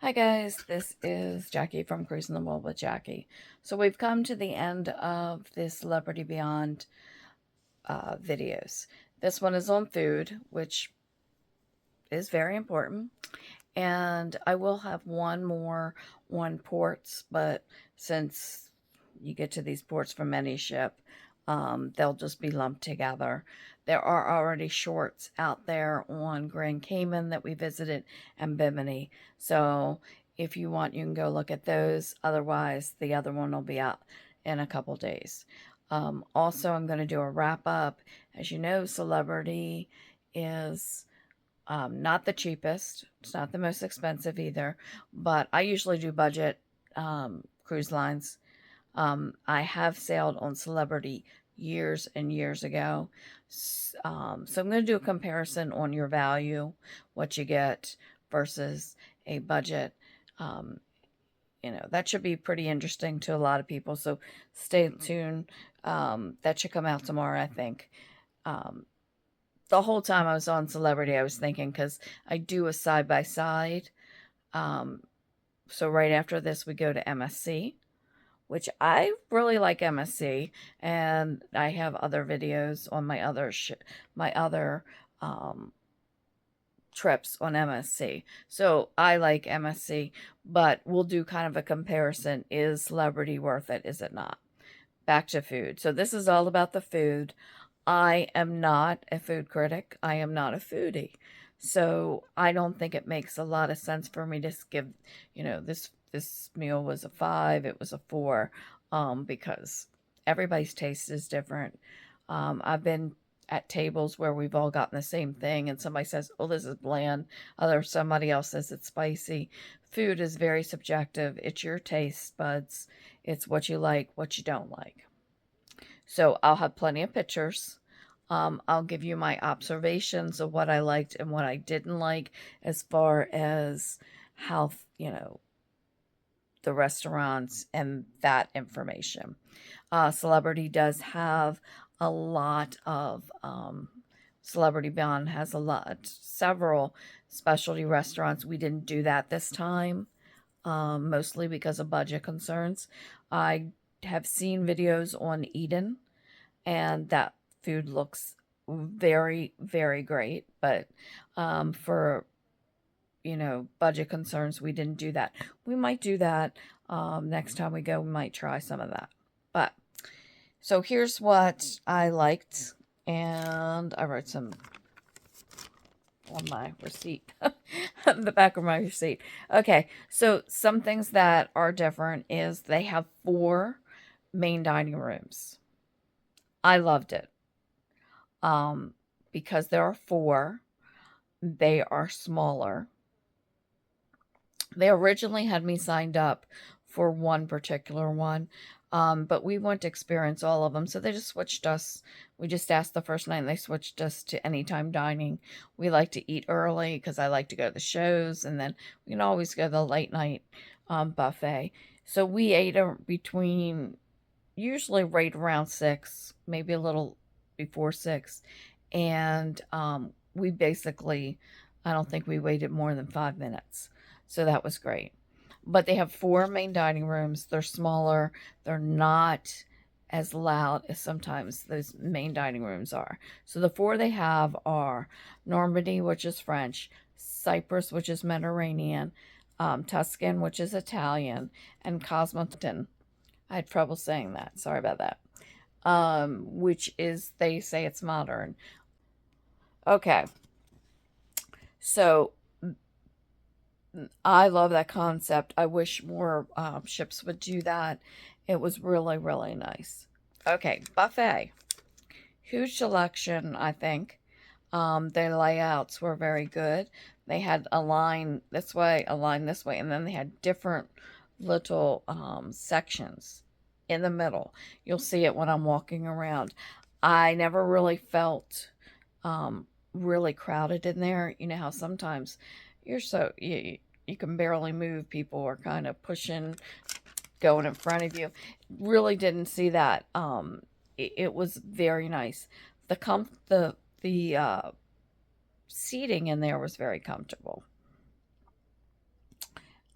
Hi guys, this is Jackie from Cruising the World with Jackie. So we've come to the end of this Celebrity Beyond videos. This one is on food, which is very important. And I will have one more on ports, but since you get to these ports from any ship, they'll just be lumped together. There are already shorts out there on Grand Cayman that we visited and Bimini. So if you want, you can go look at those. Otherwise, the other one will be out in a couple days. Also, I'm going to do a wrap up. As you know, Celebrity is not the cheapest. It's not the most expensive either, but I usually do budget cruise lines. I have sailed on Celebrity years and years ago. So I'm going to do a comparison on your value, what you get versus a budget. Um, that should be pretty interesting to a lot of people. So stay tuned. That should come out tomorrow, I think. Um, the whole time I was on Celebrity, I was thinking, because I do a side by side. So right after this, we go to MSC, which I really like MSC, and I have other videos on my other um, trips on MSC. So I like MSC, but we'll do kind of a comparison. Is Celebrity worth it? Is it not? Back to food. So this is all about the food. I am not a food critic. I am not a foodie. So I don't think it makes a lot of sense for me to give, this meal was a 5, it was a 4, because everybody's taste is different. I've been at tables where we've all gotten the same thing and somebody says, oh, this is bland. Somebody else says it's spicy. Food is very subjective. It's your taste buds. It's what you like, what you don't like. So I'll have plenty of pictures. I'll give you my observations of what I liked and what I didn't like as far as how, the restaurants and that information. Celebrity does have a lot of, Celebrity Beyond has several specialty restaurants. We didn't do that this time, mostly because of budget concerns. I have seen videos on Eden, and that food looks very, very great. But for budget concerns, we didn't do that. We might do that next time we go. We might try some of that. But so here's what I liked, and I wrote some on my receipt, the back of my receipt. Okay, so some things that are different is they have 4 main dining rooms. I loved it. Because there are 4, they are smaller. They originally had me signed up for one particular one, but we want to experience all of them. So they just switched us. We just asked the first night and they switched us to anytime dining. We like to eat early because I like to go to the shows, and then we can always go to the late night buffet. So we ate between, usually right around 6, maybe a little before 6. And we basically, I don't think we waited more than 5 minutes. So that was great. But they have 4 main dining rooms. They're smaller. They're not as loud as sometimes those main dining rooms are. So the 4 they have are Normandy, which is French, Cyprus, which is Mediterranean, Tuscan, which is Italian, and Cosmopolitan. I had trouble saying that. Sorry about that. Which is, they say it's modern. Okay. So I love that concept. I wish more ships would do that. It was really, really nice. Okay, buffet. Huge selection, I think. Their layouts were very good. They had a line this way, a line this way, and then they had different little sections in the middle. You'll see it when I'm walking around. I never really felt really crowded in there. You know how sometimes you can barely move. People are kind of pushing, going in front of you. Really didn't see that. It was very nice. The seating in there was very comfortable.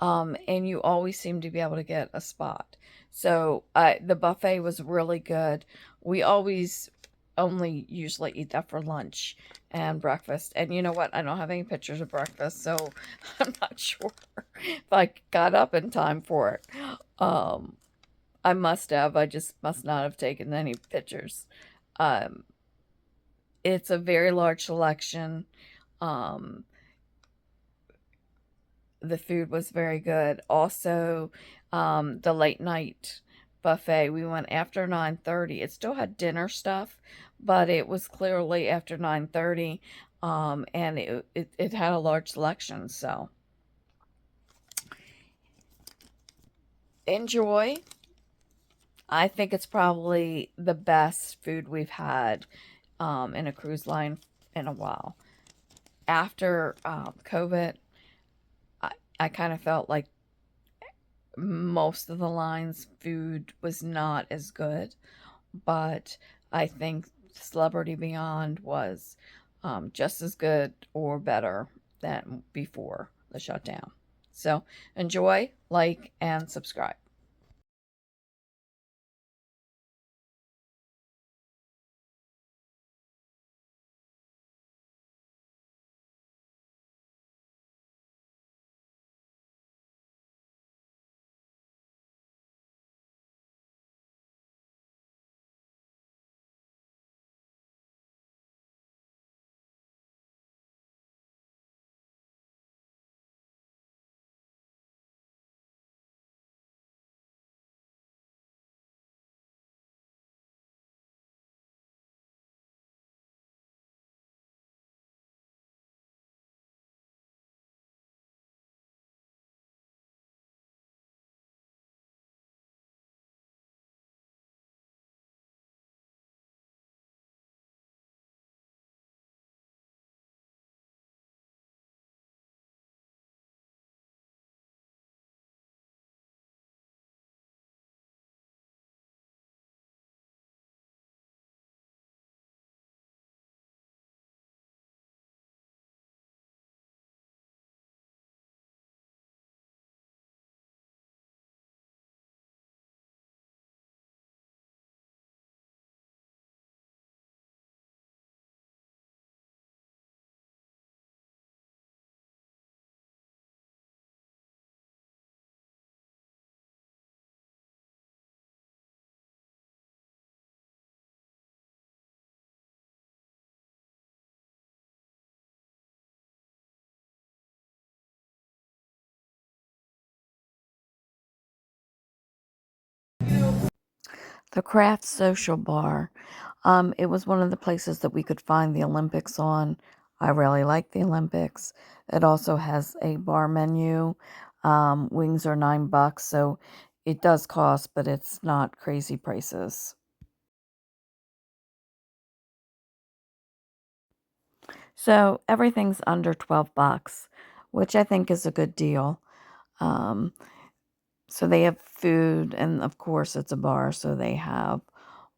and you always seem to be able to get a spot. So the buffet was really good. We always only usually eat that for lunch and breakfast. And you know what? I don't have any pictures of breakfast, so I'm not sure if I got up in time for it. I must have. I just must not have taken any pictures. Um, it's a very large selection. Um, the food was very good. Also, the late night buffet, we went after 9:30. It still had dinner stuff, but it was clearly after 9:30, and it had a large selection. So enjoy. I think it's probably the best food we've had in a cruise line in a while. After COVID, I kind of felt like most of the lines food was not as good, but I think Celebrity Beyond was just as good or better than before the shutdown. So enjoy, like, and subscribe. The Craft Social Bar. It was one of the places that we could find the Olympics on. I really like the Olympics. It also has a bar menu. Wings are $9, so it does cost, but it's not crazy prices. So everything's under $12, which I think is a good deal. Um, so they have food, and of course, it's a bar, so they have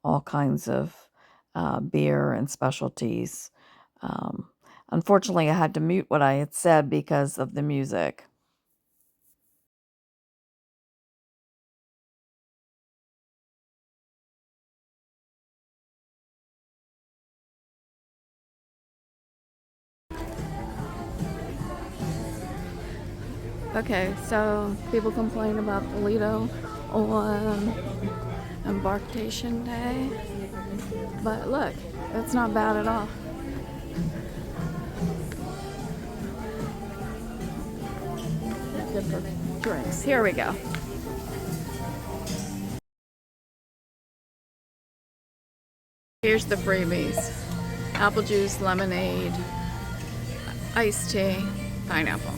all kinds of beer and specialties. Um, Unfortunately, I had to mute what I had said because of the music. Okay, so people complain about the Lido on embarkation day, but look, it's not bad at all. Good for drinks. Here we go. Here's the freebies: apple juice, lemonade, iced tea, pineapple.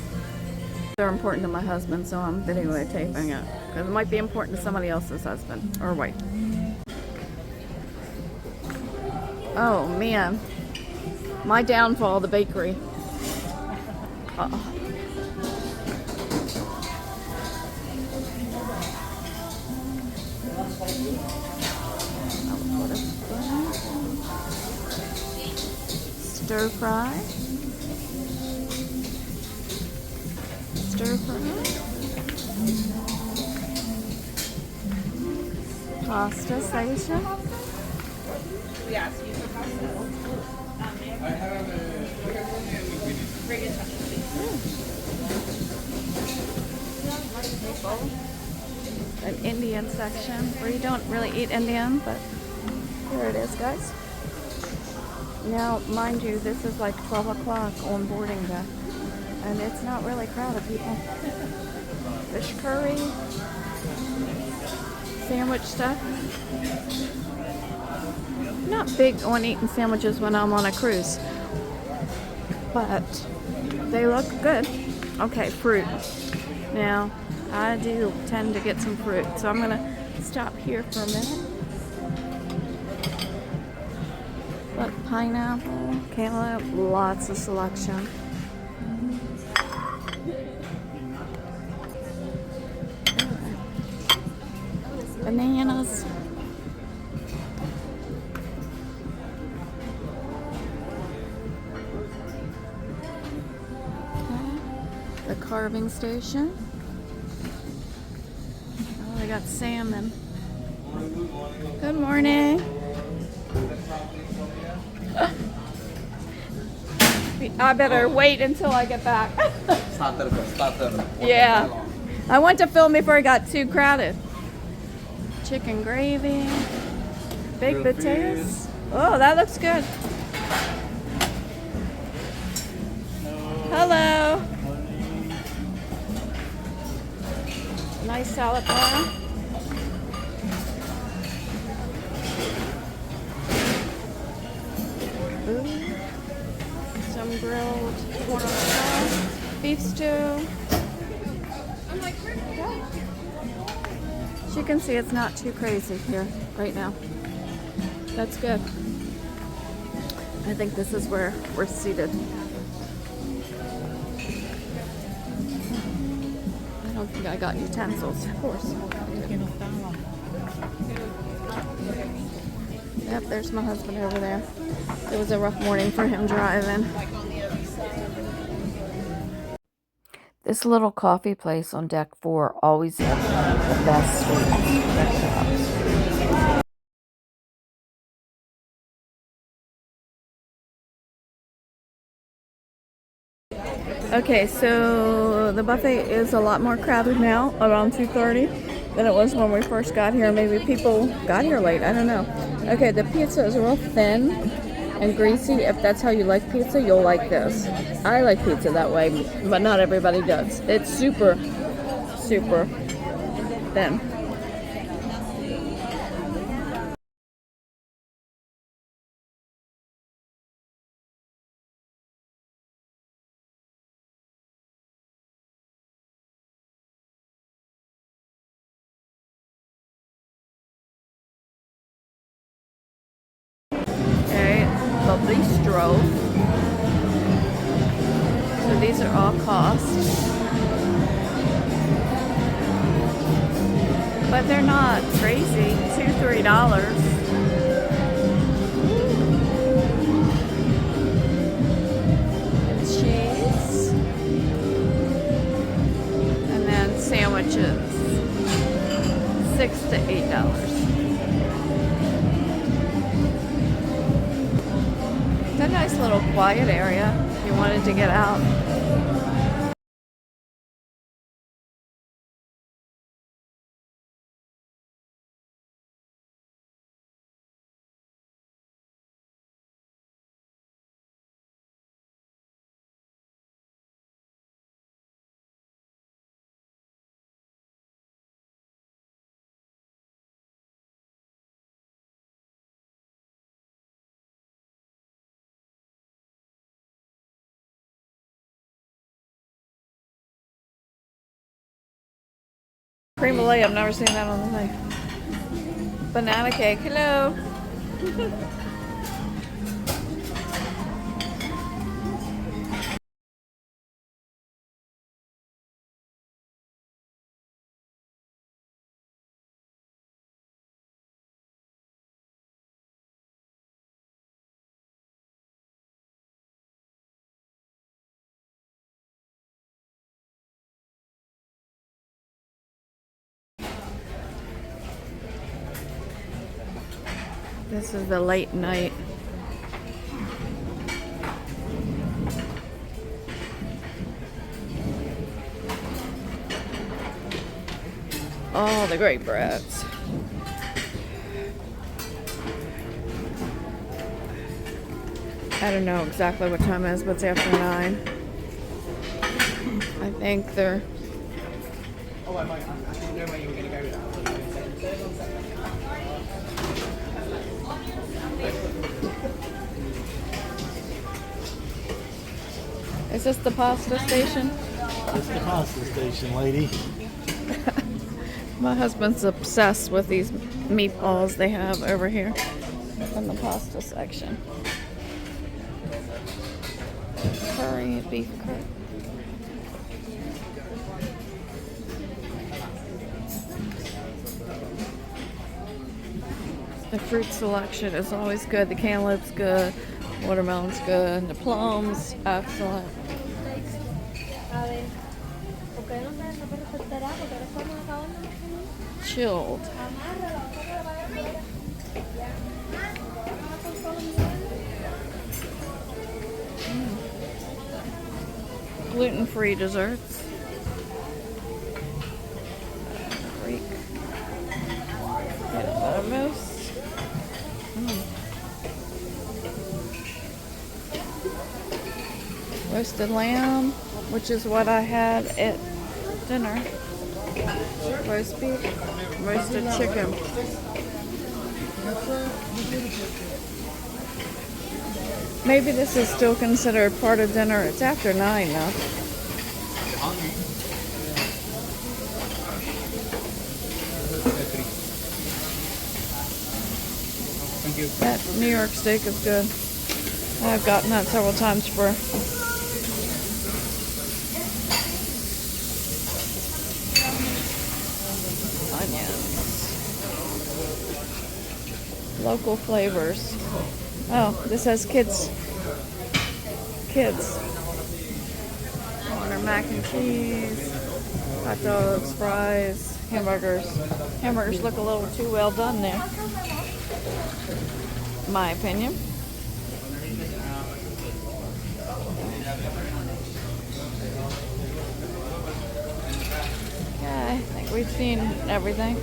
They're important to my husband, so I'm videotaping it because it might be important to somebody else's husband or wife. Oh man, my downfall, the bakery. Uh-oh. Stir fry. Stir fry. Pasta station. An Indian section where you don't really eat Indian, but here it is, guys. Now, mind you, this is like 12 o'clock on boarding day, and it's not really crowded, people. Fish curry, sandwich stuff. Not big on eating sandwiches when I'm on a cruise, but they look good. Okay, fruit. Now, I do tend to get some fruit, so I'm gonna stop here for a minute. Look, pineapple, cantaloupe, lots of selection. Bananas. Okay. The carving station. Oh, they got salmon. Good morning. I better wait until I get back. Yeah. I want to film before it got too crowded. Chicken gravy. Baked potatoes. Oh, that looks good. Hello. Nice salad bar. Ooh. Some grilled corn on the cob. Beef stew. As you can see, it's not too crazy here right now. That's good. I think this is where we're seated. I don't think I got utensils, of course. Yep, there's my husband over there. It was a rough morning for him driving. This little coffee place on deck 4 always has the best sweets. Okay, so the buffet is a lot more crowded now, around 2:30, than it was when we first got here. Maybe people got here late, I don't know. Okay, the pizza is real thin and greasy. If that's how you like pizza, you'll like this. I like pizza that way, but not everybody does. It's super, super thin. Okay, the bistro. So these are all costs. But they're not crazy. $2-3. Cheese. And then sandwiches. $6 to $8. It's a nice little quiet area if you wanted to get out. Cream of I've never seen that on the thing. Banana cake, hello. This is the late night. All the great breads. I don't know exactly what time it is, but it's after 9. I think they're... Oh, I didn't know where you were going to go with that. Is this the pasta station? It's the pasta station, lady. My husband's obsessed with these meatballs they have over here in the pasta section. Curry, beef curry. The fruit selection is always good. The cantaloupe's good, watermelon's good, the plums, excellent. Chilled. Gluten-free desserts. Greek. Peanut butter mousse. Roasted lamb, which is what I had at dinner. Roast beef, roasted chicken. Maybe this is still considered part of dinner. It's after 9 now. That New York steak is good. I've gotten that several times for onions. Local flavors. Oh, this has kids. Order mac and cheese, hot dogs, fries, hamburgers. Hamburgers look a little too well done there. My opinion. Yeah, I think we've seen everything.